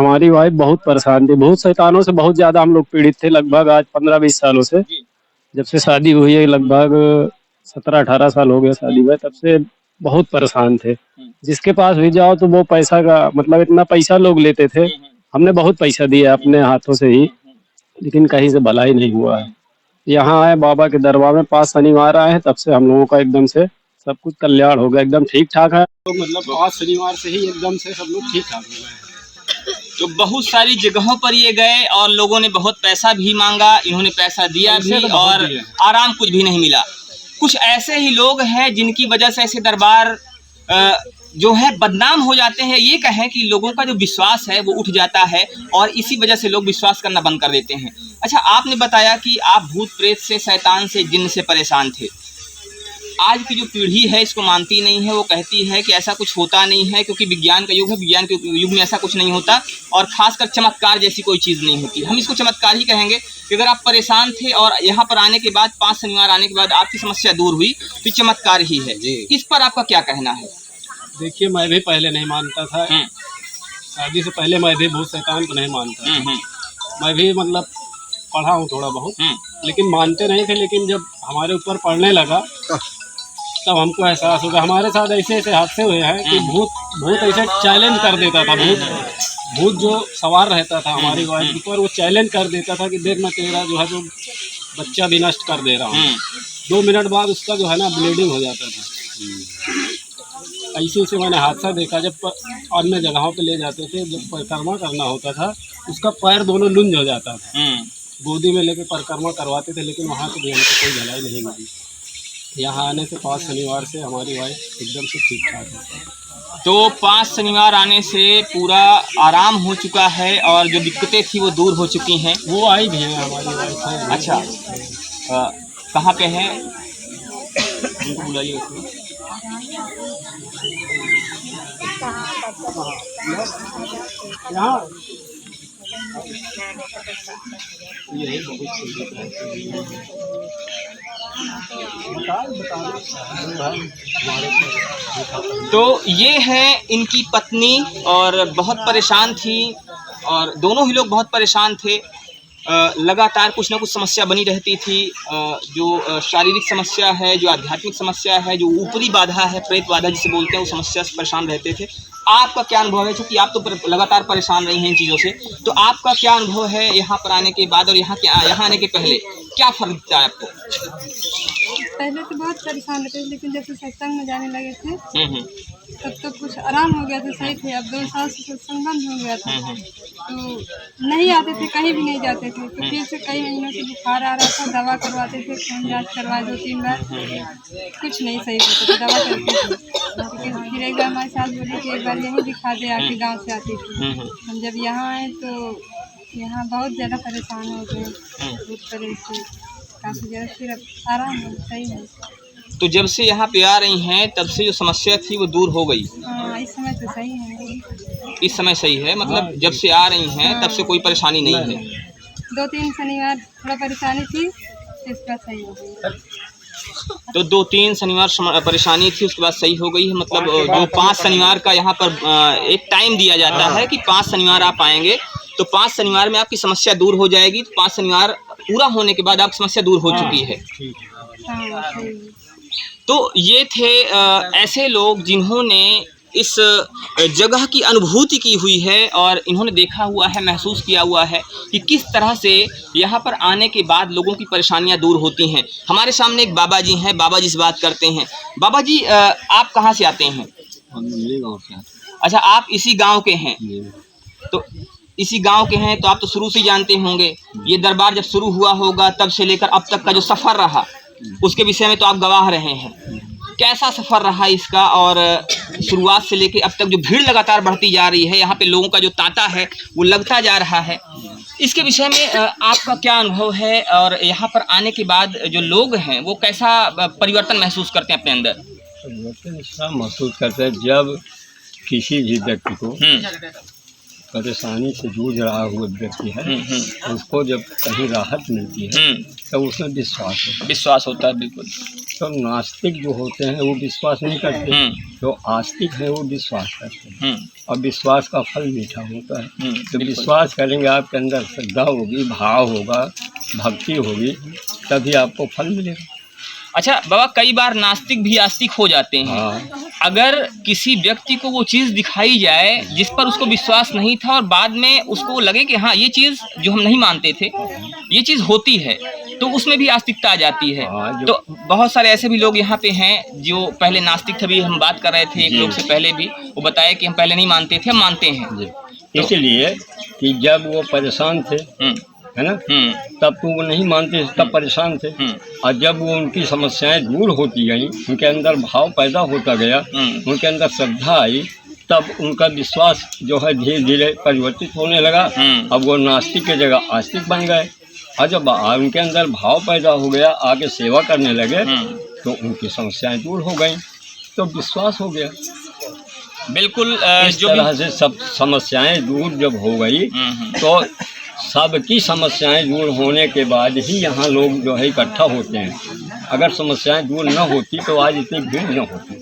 हमारी वाइफ बहुत परेशान थी, भूत शैतानों से बहुत ज्यादा हम लोग पीड़ित थे। लगभग आज 15-20 सालों से, जब से शादी हुई है, लगभग 17-18 साल हो गए शादी हुए, तब से बहुत परेशान थे। जिसके पास भी जाओ तो वो पैसा का मतलब इतना पैसा लोग लेते थे। हमने बहुत पैसा दिया अपने हाथों से ही, लेकिन कहीं से भला ही नहीं हुआ है। यहाँ आए बाबा के दरबार में 5 शनिवार आए हैं, तब से हम लोगों का एकदम से सब कुछ कल्याण हो गया, एकदम ठीक ठाक है। तो मतलब 5 शनिवार से ही एकदम से सब लोग ठीक ठाक हो गए। तो बहुत सारी जगहों पर ये गए और लोगों ने बहुत पैसा भी मांगा, इन्होंने पैसा दिया भी और आराम कुछ भी नहीं मिला। कुछ ऐसे ही लोग हैं जिनकी वजह से ऐसे दरबार जो है बदनाम हो जाते हैं। ये कहें कि लोगों का जो विश्वास है वो उठ जाता है और इसी वजह से लोग विश्वास करना बंद कर देते हैं। अच्छा, आपने बताया कि आप भूत प्रेत से, शैतान से, जिन्न से परेशान थे। आज की जो पीढ़ी है इसको मानती नहीं है, वो कहती है कि ऐसा कुछ होता नहीं है क्योंकि विज्ञान का युग है, विज्ञान के युग में ऐसा कुछ नहीं होता और खासकर चमत्कार जैसी कोई चीज़ नहीं होती। हम इसको चमत्कार ही कहेंगे कि अगर आप परेशान थे और यहाँ पर आने के बाद 5 शनिवार आने के बाद आपकी समस्या दूर हुई तो चमत्कार ही है। इस पर आपका क्या कहना है? देखिए, मैं भी पहले नहीं मानता था, शादी से पहले मैं भी भूत शैतान को नहीं मानता। मैं भी मतलब पढ़ा हूँ थोड़ा बहुत, लेकिन मानते नहीं थे। लेकिन जब हमारे ऊपर पढ़ने लगा तब हमको एहसास होगा। हमारे साथ ऐसे ऐसे हादसे हुए हैं कि भूत ऐसे चैलेंज कर देता था। भूत जो सवार रहता था हमारी वाइफ ऊपर, वो चैलेंज कर देता था कि देख मैं तेरा जो है जो बच्चा भी नष्ट कर दे रहा हूँ। 2 मिनट बाद उसका जो है ना ब्लीडिंग हो जाता था। ऐसे ऐसे मैंने हादसा देखा। जब अन्य जगहों पे ले जाते थे, जब परिक्रमा करना होता था, उसका पैर दोनों लुंज हो जाता था। गोदी में लेके परिक्रमा करवाते थे, लेकिन वहाँ से भी हमको कोई भलाई नहीं मिली। यहाँ आने से 5 शनिवार से हमारी वाइफ एकदम से ठीक ठाक है। तो 5 शनिवार आने से पूरा आराम हो चुका है और जो दिक्कतें थी वो दूर हो चुकी हैं। वो आई भी है हमारी वाइफ है। अच्छा, कहाँ पे हैं? उनको बुलाइए उसमें। यहाँ तो ये है इनकी पत्नी और बहुत परेशान थी और दोनों ही लोग बहुत परेशान थे। लगातार कुछ ना कुछ समस्या बनी रहती थी। जो शारीरिक समस्या है, जो आध्यात्मिक समस्या है, जो ऊपरी बाधा है, प्रेत बाधा जिसे बोलते हैं, वो समस्या से परेशान रहते थे। आपका क्या अनुभव है? क्योंकि आप तो लगातार परेशान रही हैं इन चीज़ों से, तो आपका क्या अनुभव है यहाँ पर आने के बाद और यहाँ आने के पहले क्या फ़र्क दिखता है आपको? पहले तो बहुत परेशान रहते थे, लेकिन जब से सत्संग में जाने लगे थे तब तो कुछ आराम हो गया था, सही थे। अब 2 साल से सत्संग बंद हो गया था, तो नहीं आते थे, कहीं भी नहीं जाते थे। तो फिर से कई महीनों से बुखार आ रहा था, दवा करवाते थे, खून जाँच करवाए 2-3 बार, कुछ नहीं सही होता था, दवा करते थे। लेकिन फिर एक बार हमारे साथ बोली कि एक बार यहीं दिखा दे, आपके गाँव से आती थी। हम जब यहाँ आए तो यहाँ बहुत ज़्यादा परेशान हो गए, बहुत परेशान, काफ़ी ज़्यादा। फिर अब आराम है, सही है। तो जब से यहाँ पे आ रही हैं तब से जो समस्या थी वो दूर हो गई? हाँ, इस समय तो सही है। इस समय सही है, मतलब जब से आ रही हैं तब से कोई परेशानी नहीं है। 2-3 शनिवार थोड़ा परेशानी थी, इसका सही हो गई। तो 2-3 शनिवार परेशानी थी, उसके बाद सही हो गई है। मतलब जो 5 शनिवार का यहाँ पर एक टाइम दिया जाता है कि 5 शनिवार आप आएंगे तो 5 शनिवार में आपकी समस्या दूर हो जाएगी। तो 5 शनिवार पूरा होने के बाद आपकी समस्या दूर हो चुकी है। तो ये थे ऐसे लोग जिन्होंने इस जगह की अनुभूति की हुई है और इन्होंने देखा हुआ है, महसूस किया हुआ है कि किस तरह से यहाँ पर आने के बाद लोगों की परेशानियाँ दूर होती हैं। हमारे सामने एक बाबा जी हैं, बाबा जी से बात करते हैं। बाबा जी, आप कहाँ से आते हैं? हम ये गाँव से आते हैं। अच्छा, आप इसी गांव के हैं? तो इसी गांव के हैं तो आप तो शुरू से ही जानते होंगे। ये दरबार जब शुरू हुआ होगा तब से लेकर अब तक का जो सफ़र रहा उसके विषय में तो आप गवाह रहे हैं। कैसा सफ़र रहा इसका और शुरुआत से लेकर अब तक जो भीड़ लगातार बढ़ती जा रही है, यहाँ पे लोगों का जो तांता है वो लगता जा रहा है, इसके विषय में आपका क्या अनुभव है? और यहाँ पर आने के बाद जो लोग हैं वो कैसा परिवर्तन महसूस करते हैं अपने अंदर? परिवर्तन इसका महसूस करते हैं जब किसी भी व्यक्ति को परेशानी से जूझ रहा हुआ व्यक्ति है, उसको जब कहीं राहत मिलती है तो उसमें विश्वास होता है। बिल्कुल। तो नास्तिक जो होते हैं वो विश्वास नहीं करते, जो आस्तिक है वो विश्वास करते हैं, और विश्वास का फल मीठा होता है। तो विश्वास करेंगे, आपके अंदर श्रद्धा होगी, भाव होगा, भक्ति होगी, तभी आपको फल मिलेगा। अच्छा बाबा, कई बार नास्तिक भी आस्तिक हो जाते हैं। हाँ। अगर किसी व्यक्ति को वो चीज़ दिखाई जाए जिस पर उसको विश्वास नहीं था और बाद में उसको लगे कि हाँ ये चीज़ जो हम नहीं मानते थे ये चीज़ होती है, तो उसमें भी आस्तिकता आ जाती है। हाँ, तो बहुत सारे ऐसे भी लोग यहाँ पे हैं जो पहले नास्तिक थे, भी हम बात कर रहे थे एक लोग से पहले भी, वो बताया कि हम पहले नहीं मानते थे, हम मानते हैं। इसलिए कि जब वो परेशान थे, है ना, तब तो वो नहीं मानते, तब परेशान थे, और जब वो उनकी समस्याएं दूर होती गई, उनके अंदर भाव पैदा होता गया, उनके अंदर श्रद्धा आई, तब उनका विश्वास जो है धीरे धीरे परिवर्तित होने लगा। अब वो नास्तिक की जगह आस्तिक बन गए, और जब उनके अंदर भाव पैदा हो गया, आगे सेवा करने लगे, तो उनकी समस्याएं दूर हो गई, तो विश्वास हो गया। बिल्कुल। इस तरह से सब समस्याएं दूर जब हो गई, तो सबकी समस्याएं दूर होने के बाद ही यहाँ लोग जो है इकट्ठा होते हैं। अगर समस्याएं दूर न होती तो आज इतनी भीड़ न होती।